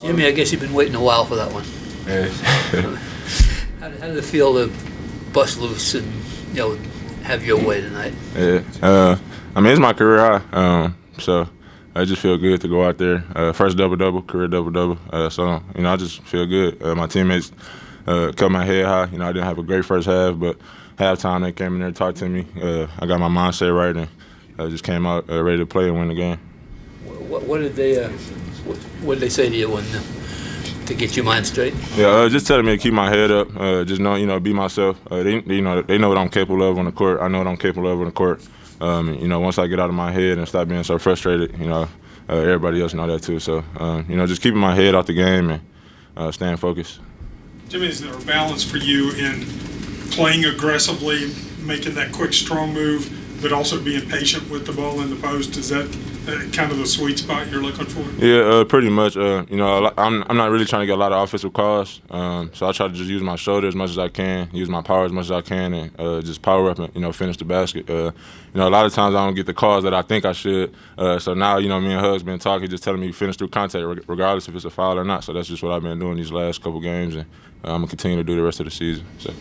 Jimmy, I guess you've been waiting a while for that one. Yeah. How did it feel to bust loose and have your way tonight? Yeah. I mean, it's my career high, so I just feel good to go out there. First double-double, career double-double. So, I just feel good. My teammates kept my head high. I didn't have a great first half, but halftime they came in there and talked to me. I got my mindset right and just came out ready to play and win the game. What did they say to you to get your mind straight? Yeah, just telling me to keep my head up, just know, be myself. They know what I'm capable of on the court. I know what I'm capable of on the court. Once I get out of my head and stop being so frustrated, everybody else know that too. So, just keeping my head off the game and staying focused. Jimmy, is there a balance for you in playing aggressively, making that quick, strong move, but also being patient with the ball in the post? Is that kind of the sweet spot you're looking for? Yeah, pretty much. I'm not really trying to get a lot of offensive calls, so I try to just use my shoulder as much as I can, use my power as much as I can, and just power up and finish the basket. A lot of times I don't get the calls that I think I should. So now me and Hug's been talking, just telling me to finish through contact regardless if it's a foul or not. So that's just what I've been doing these last couple games, and I'm gonna continue to do the rest of the season. So.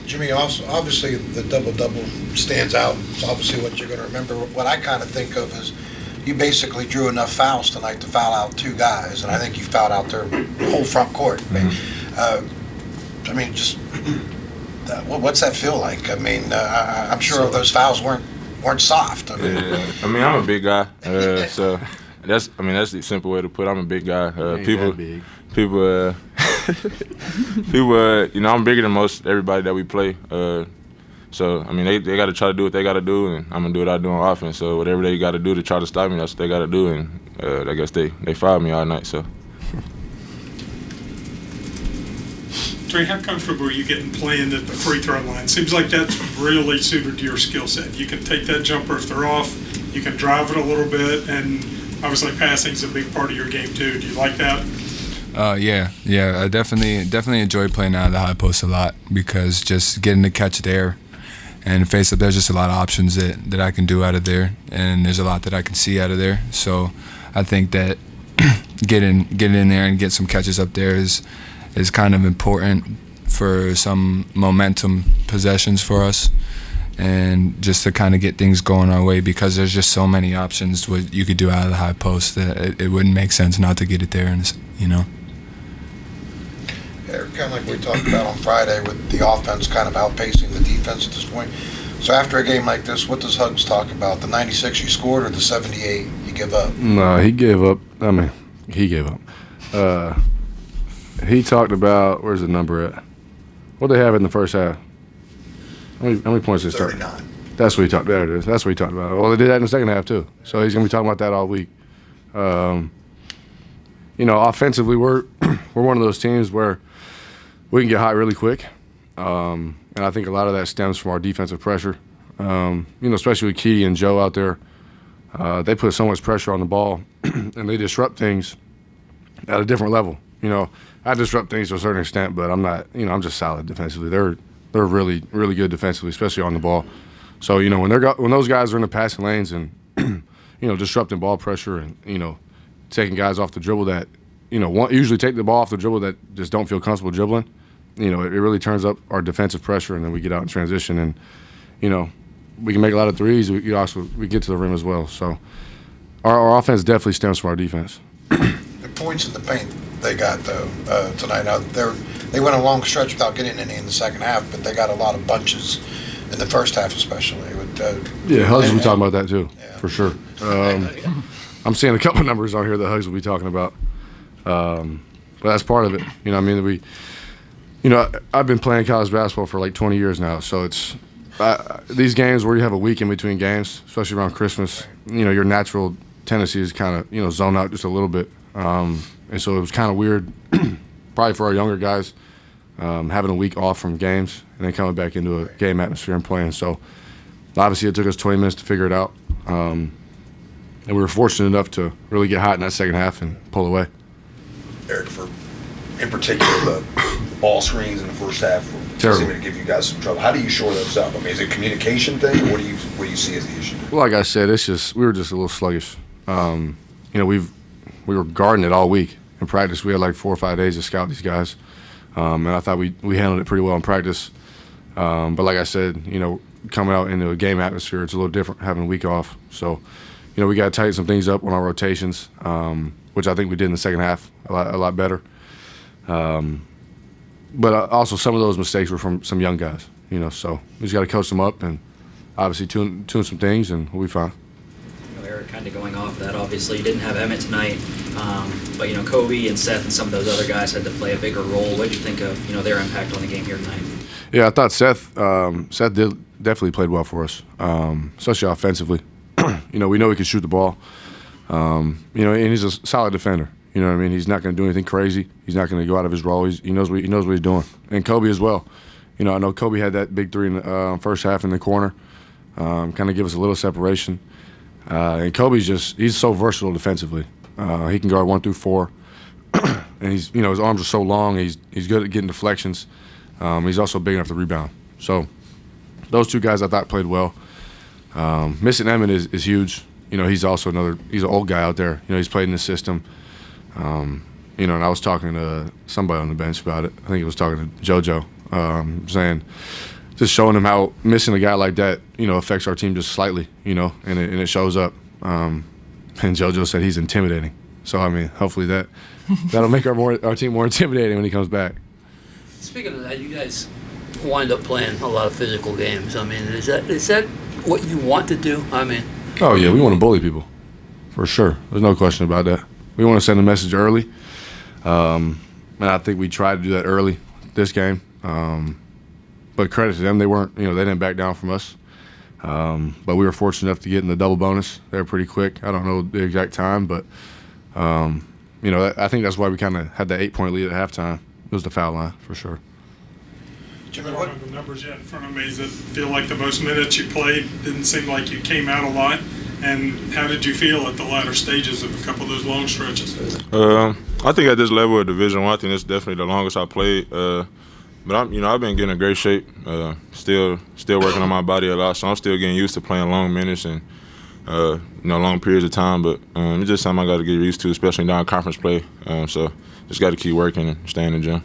Jimmy, also, obviously the double-double stands out. It's obviously what you're going to remember. What I kind of think of is you basically drew enough fouls tonight to foul out two guys, and I think you fouled out their whole front court. Mm-hmm. What's that feel like? I mean, I'm sure those fouls weren't soft. Yeah. I'm a big guy, so that's the simple way to put it. I'm a big guy. People, I'm bigger than most everybody that we play. So, they got to try to do what they got to do, and I'm going to do what I do on offense. So, whatever they got to do to try to stop me, that's what they got to do. And I guess they fouled me all night, so. Trey, how comfortable are you getting playing at the free throw line? Seems like that's really suited to your skill set. You can take that jumper if they're off. You can drive it a little bit, and obviously passing is a big part of your game, too. Do you like that? Yeah. I definitely enjoy playing out of the high post a lot because just getting to catch there and face up, there's just a lot of options that I can do out of there, and there's a lot that I can see out of there. So I think that getting in there and get some catches up there is kind of important for some momentum possessions for us, and just to kind of get things going our way because there's just so many options what you could do out of the high post that it wouldn't make sense not to get it there, and Yeah, kind of like we talked about on Friday with the offense kind of outpacing the defense at this point. So after a game like this, what does Hugs talk about? The 96 you scored or the 78 you give up? No, he gave up. He gave up. He talked about, where's the number at? What they have in the first half? How many points did they start? 39. That's what he talked. There it is. That's what he talked about. Well, they did that in the second half too. So he's gonna be talking about that all week. Offensively, we're one of those teams where we can get hot really quick, and I think a lot of that stems from our defensive pressure. Especially with Key and Joe out there, they put so much pressure on the ball, and they disrupt things at a different level. I disrupt things to a certain extent, but I'm not. I'm just solid defensively. They're really, really good defensively, especially on the ball. So when those guys are in the passing lanes and disrupting ball pressure and taking guys off the dribble that usually take the ball off the dribble that just don't feel comfortable dribbling. It really turns up our defensive pressure, and then we get out in transition, and we can make a lot of threes. We get to the rim as well. So our offense definitely stems from our defense. The points in the paint they got though tonight. Now they went a long stretch without getting any in the second half, but they got a lot of bunches in the first half, especially. Hugs will be talking about that too, for sure. I'm seeing a couple of numbers on here that Hugs will be talking about, but that's part of it. I've been playing college basketball for like 20 years now, so it's these games where you have a week in between games, especially around Christmas. Your natural tendency is kind of zone out just a little bit. And so it was kind of weird, probably for our younger guys, having a week off from games and then coming back into a game atmosphere and playing. So obviously it took us 20 minutes to figure it out. And we were fortunate enough to really get hot in that second half and pull away. Eric, in particular, the ball screens in the first half seem to give you guys some trouble. How do you shore those up? Is it a communication thing, or what do you see as the issue? Well, like I said, we were just a little sluggish. We were guarding it all week, in practice. We had like 4 or 5 days to scout these guys, and I thought we handled it pretty well in practice. But like I said, coming out into a game atmosphere, it's a little different having a week off. So, we got to tighten some things up on our rotations, which I think we did in the second half a lot better. But also some of those mistakes were from some young guys, so we just got to coach them up and obviously tune some things, and we'll be fine. Eric, kind of going off of that, obviously you didn't have Emmett tonight, but Kobe and Seth and some of those other guys had to play a bigger role. What did you think of their impact on the game here tonight? Yeah, I thought Seth definitely played well for us, especially offensively. We know he can shoot the ball, and he's a solid defender. You know what I mean? He's not going to do anything crazy. He's not going to go out of his role. He knows what he's doing. And Kobe as well. I know Kobe had that big three in the first half in the corner, kind of give us a little separation. And Kobe's he's so versatile defensively. He can guard 1 through 4, and his arms are so long. He's good at getting deflections. He's also big enough to rebound. So those two guys I thought played well. Missing Emmett is huge. He's also he's an old guy out there. He's played in the system. And I was talking to somebody on the bench about it. I think he was talking to JoJo, saying, just showing him how missing a guy like that, affects our team just slightly, and it shows up. And JoJo said he's intimidating. So, hopefully that'll make our team more intimidating when he comes back. Speaking of that, you guys wind up playing a lot of physical games. Is that what you want to do? Oh, yeah, we want to bully people, for sure. There's no question about that. We want to send a message early, and I think we tried to do that early this game. But credit to them, they weren't, they didn't back down from us. But we were fortunate enough to get in the double bonus. They were pretty quick. I don't know the exact time, but I think that's why we kind of had that 8-point lead at halftime. It was the foul line for sure. Jimmy, what are the numbers you had in front of me? Does it feel like the most minutes you played? Didn't seem like you came out a lot. And how did you feel at the latter stages of a couple of those long stretches? I think at this level of Division I, I think it's definitely the longest I played. But I've been getting in great shape. Still working on my body a lot, so I'm still getting used to playing long minutes and long periods of time. But it's just something I got to get used to, especially during conference play. So just got to keep working and stay in the gym.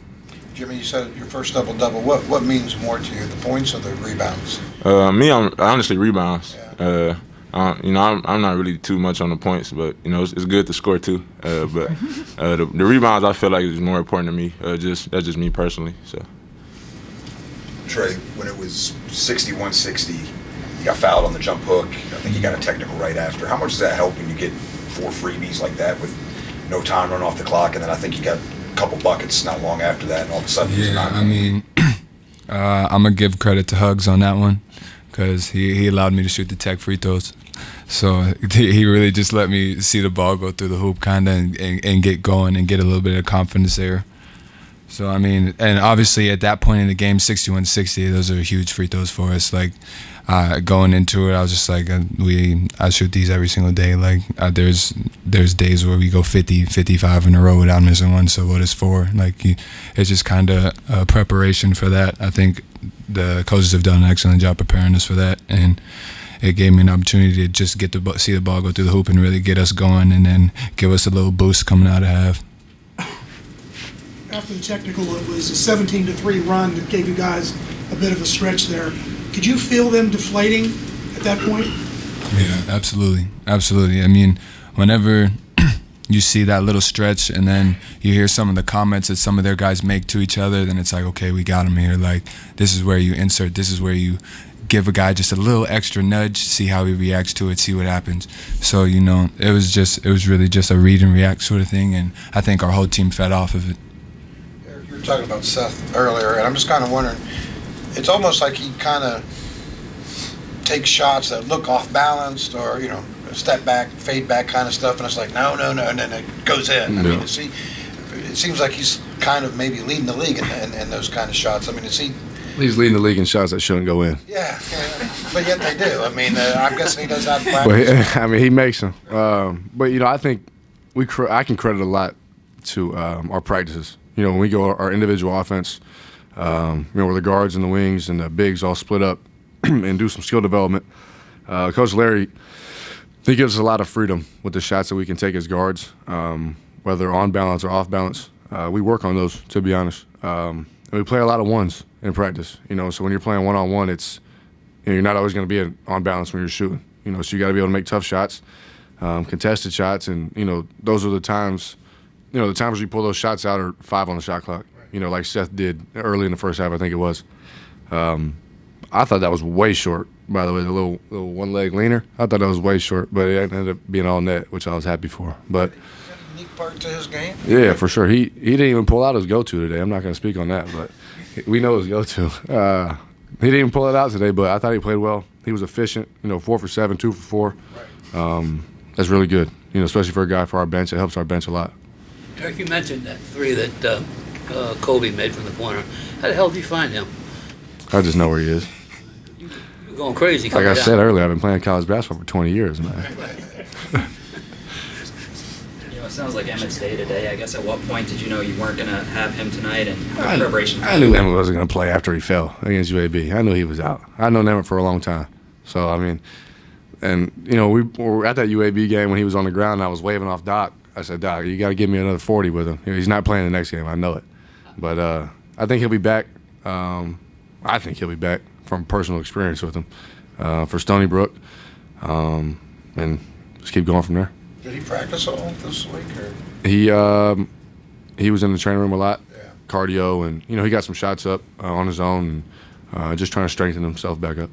Jimmy, you said your first double-double. What means more to you, the points or the rebounds? Me, honestly rebounds. Yeah. I'm not really too much on the points, but it's good to score too. But the rebounds I feel like is more important to me. That's just me personally. So. Trey, when it was 61-60, you got fouled on the jump hook. I think you got a technical right after. How much does that help when you get 4 freebies like that with no time run off the clock, and then I think you got a couple buckets not long after that, and all of a sudden it's not. I'm gonna give credit to Hugs on that one, because he allowed me to shoot the tech free throws. So he really just let me see the ball go through the hoop kind of and get going and get a little bit of confidence there. So, and obviously at that point in the game, 61-60, those are huge free throws for us. Like, going into it, I was just like, I shoot these every single day. Like, there's days where we go 50, 55 in a row without missing one, so what is 4? Like, it's just kind of a preparation for that. I think the coaches have done an excellent job preparing us for that, and it gave me an opportunity to just get to see the ball go through the hoop and really get us going and then give us a little boost coming out of half. After the technical, it was a 17-3 run that gave you guys a bit of a stretch there. Could you feel them deflating at that point? Yeah, absolutely. Whenever you see that little stretch and then you hear some of the comments that some of their guys make to each other, then it's like, okay, we got them here. Like, this is where you insert, this is where you give a guy just a little extra nudge, see how he reacts to it, see what happens. So, it was really just a read and react sort of thing, and I think our whole team fed off of it. You were talking about Seth earlier, and I'm just kind of wondering, it's almost like he kind of takes shots that look off balanced or, step back, fade back kind of stuff, and it's like, no, and then it goes in. Yeah. It seems like he's kind of maybe leading the league in those kind of shots. He's leading the league in shots that shouldn't go in. Yeah, but yet they do. I'm guessing he does that in practice. But he makes them. But I think I can credit a lot to our practices. When we go our individual offense, where the guards and the wings and the bigs all split up and do some skill development. Coach Larry, he gives us a lot of freedom with the shots that we can take as guards. whether on balance or off balance. We work on those, to be honest. And we play a lot of ones in practice, so when you're playing one-on-one, it's you're not always going to be on balance when you're shooting, so you got to be able to make tough shots, contested shots, and those are the times, the times you pull those shots out are 5 on the shot clock, like Seth did early in the first half, I think it was. I thought that was way short, by the way, the little one-leg leaner. I thought that was way short, but it ended up being all net, which I was happy for. But Unique part to his game. yeah, for sure. He didn't even pull out his go-to today. I'm not going to speak on that, but we know his go-to. He didn't even pull it out today, but I thought he played well. He was efficient, 4 for 7, 2 for 4. That's really good, especially for a guy for our bench. It helps our bench a lot. Eric, you mentioned that 3 that Kobe made from the corner. How the hell did you find him? I just know where he is. You're going crazy. Like I said earlier, I've been playing college basketball for 20 years, man. It sounds like Emmett's day today. I guess at what point did you know you weren't going to have him tonight, and what preparation? I knew Emmett wasn't going to play after he fell against UAB. I knew he was out. I've known Emmett for a long time. So, I mean, and, we were at that UAB game when he was on the ground, and I was waving off Doc. I said, Doc, you got to give me another 40 with him. He's not playing the next game. I know it. But I think he'll be back. I think he'll be back from personal experience with him for Stony Brook. And just keep going from there. Did he practice all this week? Or? He was in the training room a lot, cardio, and he got some shots up on his own, and just trying to strengthen himself back up.